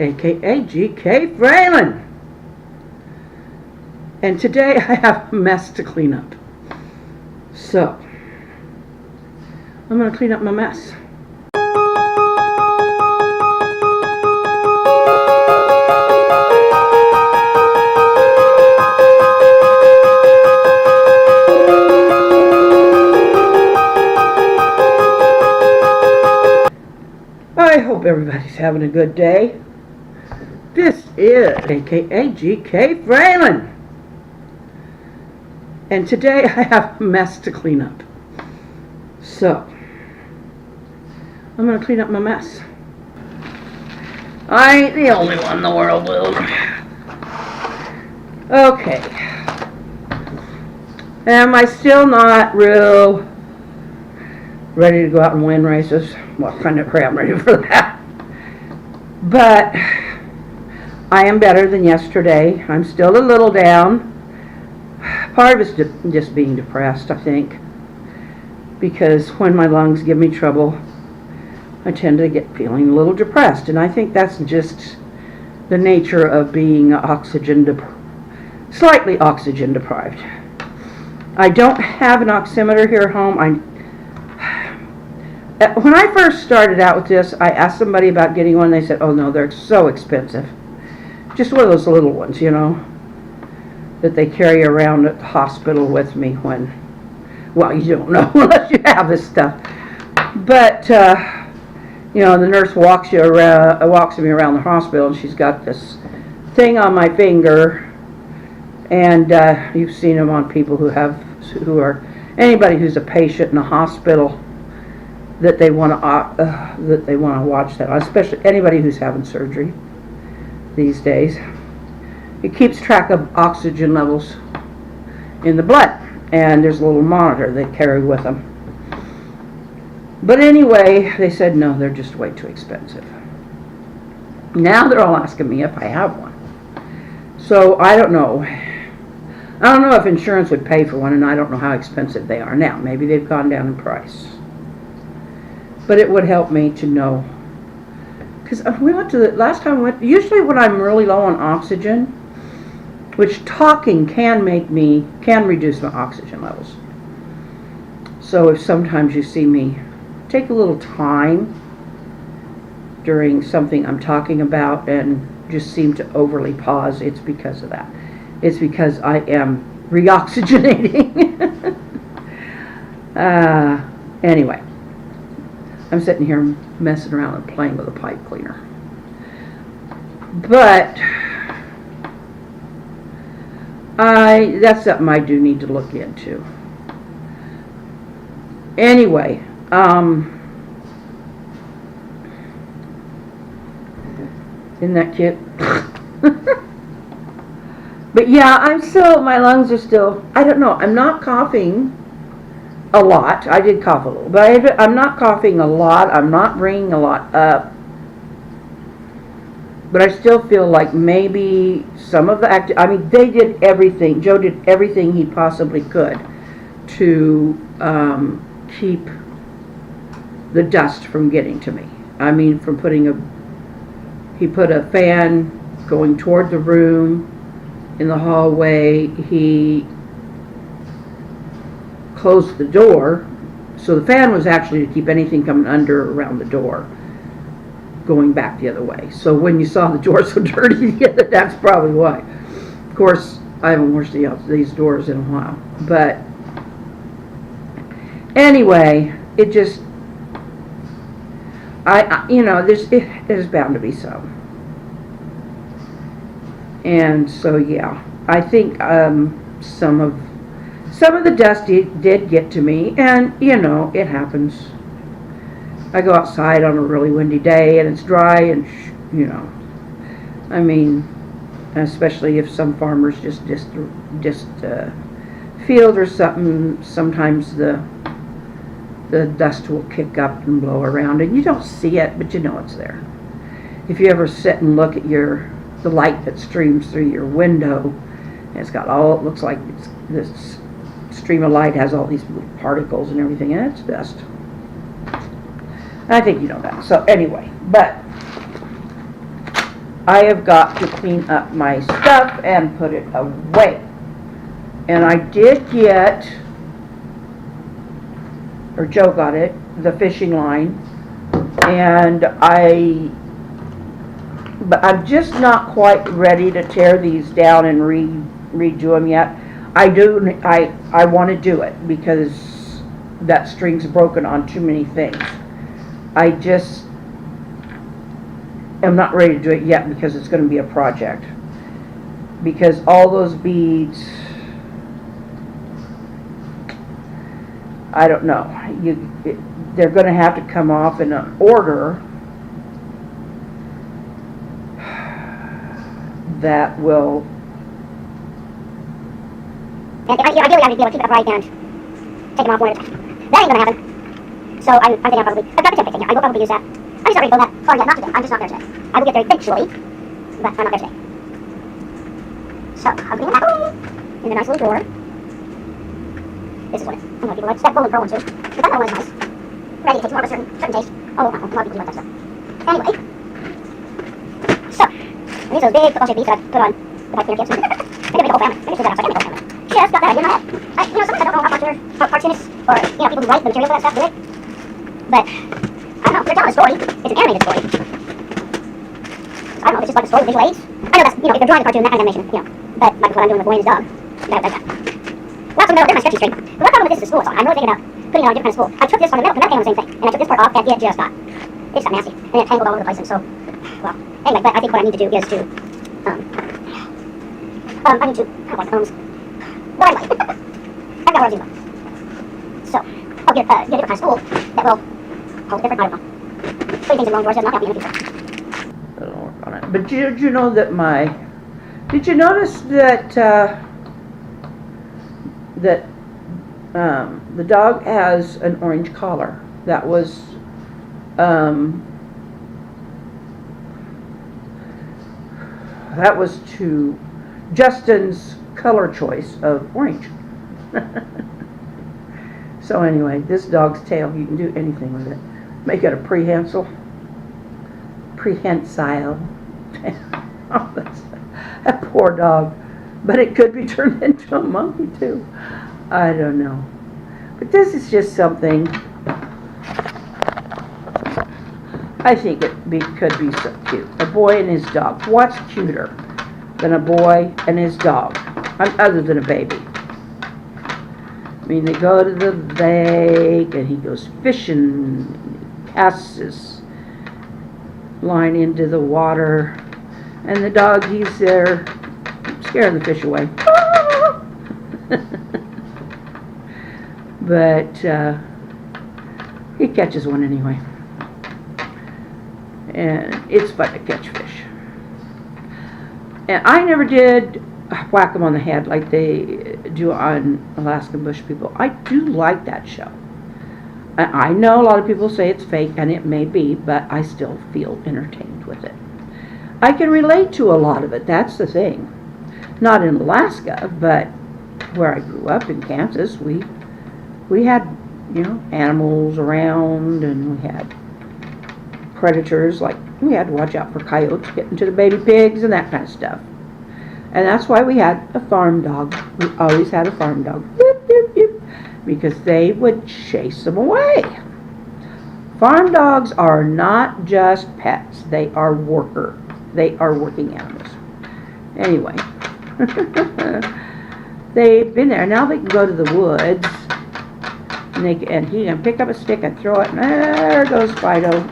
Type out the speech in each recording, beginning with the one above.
aka GK Fralin. And today I have a mess to clean up. So, I'm going to clean up my mess. I hope everybody's having a good day. This is aka GK Fralin. And today I have a mess to clean up. So, I'm going to clean up my mess. I ain't the only one in the world, will. Okay. Am I still not real ready to go out and win races? Well, kind of I'm ready for that. But I am better than yesterday. I'm still a little down. Part of it's just being depressed, I think. Because when my lungs give me trouble, I tend to get feeling a little depressed. And I think that's just the nature of being slightly oxygen deprived. I don't have an oximeter here at home. When I first started out with this, I asked somebody about getting one. They said, oh no, they're so expensive. Just one of those little ones, you know, that they carry around at the hospital with me when, well, you don't know unless you have this stuff. But, you know, the nurse walks me around the hospital, and she's got this thing on my finger, and you've seen them on people who are, anybody who's a patient in a hospital, that they want to watch that, especially anybody who's having surgery these days. It keeps track of oxygen levels in the blood, and there's a little monitor they carry with them. But anyway, they said no, they're just way too expensive. Now they're all asking me if I have one. So I don't know. I don't know if insurance would pay for one, and I don't know how expensive they are now. Maybe they've gone down in price. But it would help me to know. Because we went to the last time we went, usually when I'm really low on oxygen, which talking can reduce my oxygen levels. So if sometimes you see me take a little time during something I'm talking about and just seem to overly pause, it's because of that. It's because I am reoxygenating. Anyway. I'm sitting here messing around and playing with a pipe cleaner. But that's something I do need to look into. Anyway, isn't that cute? But yeah, my lungs are still, I don't know, I'm not coughing a lot. I did cough a little, but I'm not coughing a lot. I'm not bringing a lot up. But I still feel like maybe some of the they did everything. Joe did everything he possibly could to keep the dust from getting to me. I mean, from he put a fan going toward the room in the hallway. He closed the door, so the fan was actually to keep anything coming under around the door going back the other way. So when you saw the door so dirty, that's probably why. Of course, I haven't washed these doors in a while, but anyway, it just, there's bound to be some. And so yeah, I think some of the dust did get to me, and you know, it happens. I go outside on a really windy day and it's dry, and you know, I mean, especially if some farmers just field or something, sometimes the dust will kick up and blow around, and you don't see it, but you know it's there. If you ever sit and look at the light that streams through your window, and it's got all, it looks like this stream of light has all these little particles and everything, and it's dust. I think you know that. So anyway, but I have got to clean up my stuff and put it away. And I did get, or Joe got it, the fishing line, and but I'm just not quite ready to tear these down and redo them yet. I want to do it because that string's broken on too many things. I just am not ready to do it yet because it's going to be a project. Because all those beads, I don't know. They're going to have to come off in an order that will. And ideally, I would be able to keep it upright and take them off one at a time. That ain't gonna happen. So I'm thinking I'll probably, I've got the template taken. I will probably use that. I'm just not ready to go that far yet. Not today. I'm just not there today. I will get there eventually, but I'm not there today. So I'm putting that away in a nice little drawer. This is what it is. I know people like that Golden Pro one too, but that one is nice. Ready to take more of a certain taste. Oh, no, a lot of people do like that stuff. Anyway, so these are those big football shaped beads that I put on the pipe cleaner kits. Maybe I'll make a whole family. Maybe I should do that outside. I can make a whole family. Just got that idea in my head. Sometimes I don't know how much how cartoonists or people who write the material for that stuff do it. But I don't know. They're telling a story. It's an animated story. So I don't know. If it's just like a story with visual aids. I know that's if they're drawing a cartoon, that kind of animation. But like what I'm doing with Wayne's dog. That. Lots of metal. There's my stretchy string. The one problem with this is the spool it's on. I'm really thinking about putting it on a different kind of spool. I took this on the metal. The metal came on the same thing, and I took this part off, and it just got nasty, and it tangled all over the place. And so, well, anyway. But I think what I need to do is to I need to kind of like but anyway, I've got what I'm doing. So, I'll get a different kind of spool that will hold different, I don't know. Putting things in wrong drawers does not help me in the future. That'll work on it. But did you know that did you notice that, the dog has an orange collar? That was, to Justin's color choice of orange. So anyway, this dog's tail, you can do anything with it. Make it a prehensile. Oh, that's a poor dog. But it could be turned into a monkey too. I don't know. But this is just something I think could be so cute. A boy and his dog. What's cuter than a boy and his dog? Other than a baby. I mean, they go to the lake and he goes fishing. He casts his line into the water. And the dog, he's there scaring the fish away. But he catches one anyway. And it's fun to catch fish. And I never did whack them on the head like they do on Alaskan Bush People. I do like that show. I know a lot of people say it's fake, and it may be, but I still feel entertained with it. I can relate to a lot of it. That's the thing. Not in Alaska, but where I grew up in Kansas, we had, animals around, and we had predators, like we had to watch out for coyotes getting to the baby pigs and that kind of stuff. And that's why we had a farm dog. We always had a farm dog. Beep, beep, beep, because they would chase them away. Farm dogs are not just pets. They are working animals. Anyway. They've been there. Now they can go to the woods. And he can pick up a stick and throw it. And there goes Fido.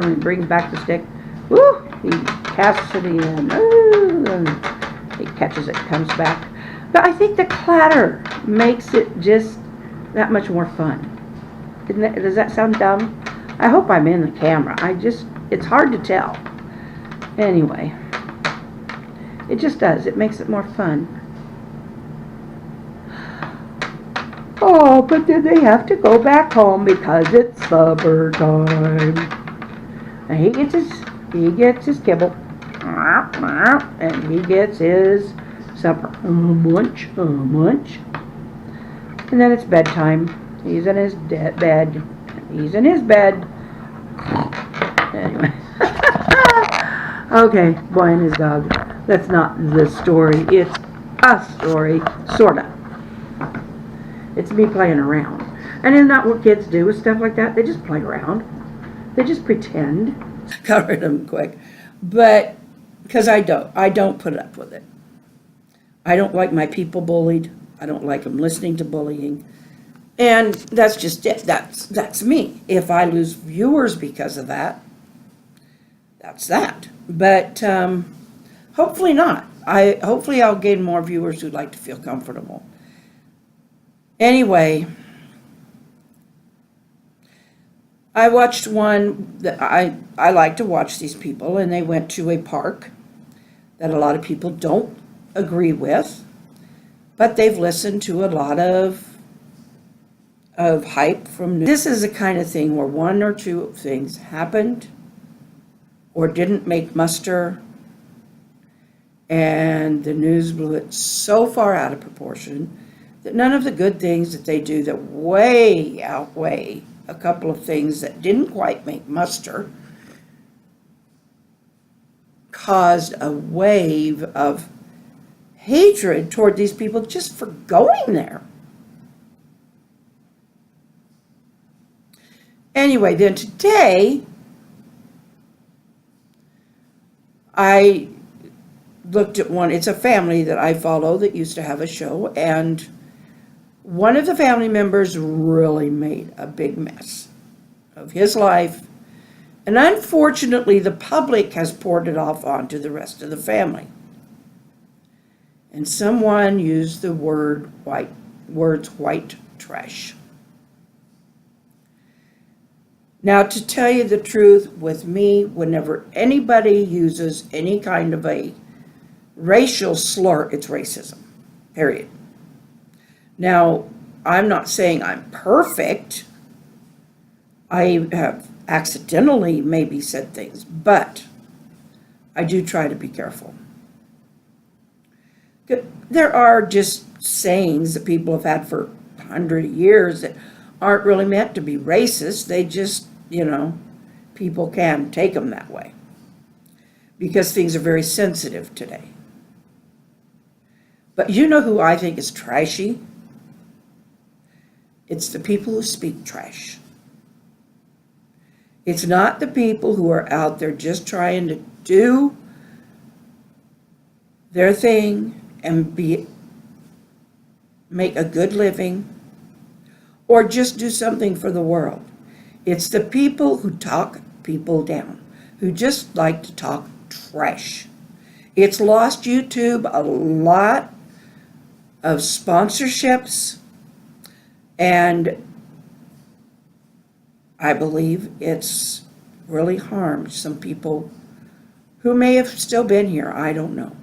He brings back the stick. Woo! He casts it in. He catches it, comes back. But I think the clatter makes it just that much more fun. Does that sound dumb? I hope I'm in the camera. It's hard to tell. Anyway, it just does. It makes it more fun. Oh, but then they have to go back home because it's supper time. And he gets his kibble. And he gets his supper. Munch. And then it's bedtime. He's in his bed. He's in his bed. Anyway. Okay, boy and his dog. That's not the story. It's a story, sorta. It's me playing around. And isn't that what kids do with stuff like that? They just play around. They just pretend. Got rid of them quick. But, because I don't put up with it. I don't like my people bullied. I don't like them listening to bullying. And that's just it. That's me. If I lose viewers because of that, that's that. But hopefully not. Hopefully I'll gain more viewers who'd like to feel comfortable. Anyway, I watched one that I like to watch these people, and they went to a park that a lot of people don't agree with, but they've listened to a lot of hype from news. This is the kind of thing where one or two things happened or didn't make muster, and the news blew it so far out of proportion that none of the good things that they do that way outweigh a couple of things that didn't quite make muster caused a wave of hatred toward these people just for going there. Anyway, then today, I looked at one. It's a family that I follow that used to have a show, and one of the family members really made a big mess of his life, and unfortunately the public has poured it off onto the rest of the family. And someone used the words white trash. Now, to tell you the truth, with me, whenever anybody uses any kind of a racial slur, it's racism, period. Now, I'm not saying I'm perfect. I have accidentally maybe said things, but I do try to be careful. There are just sayings that people have had for 100 years that aren't really meant to be racist. They just, people can take them that way because things are very sensitive today. But you know who I think is trashy? It's the people who speak trash. It's not the people who are out there just trying to do their thing and make a good living or just do something for the world. It's the people who talk people down, who just like to talk trash. It's lost YouTube a lot of sponsorships, and I believe it's really harmed some people who may have still been here. I don't know.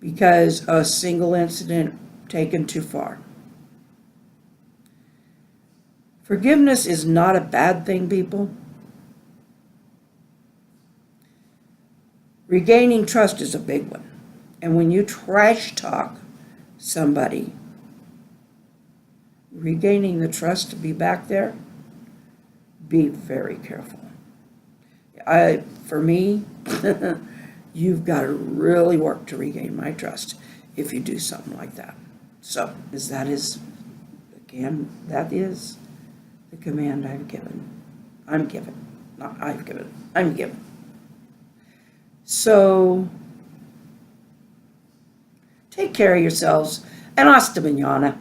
Because a single incident taken too far. Forgiveness is not a bad thing, people. Regaining trust is a big one. And when you trash talk somebody, regaining the trust to be back there, be very careful. For me, you've got to really work to regain my trust if you do something like that. So, that is the command I'm given. Not I've given, I'm given. So, take care of yourselves, and hasta mañana.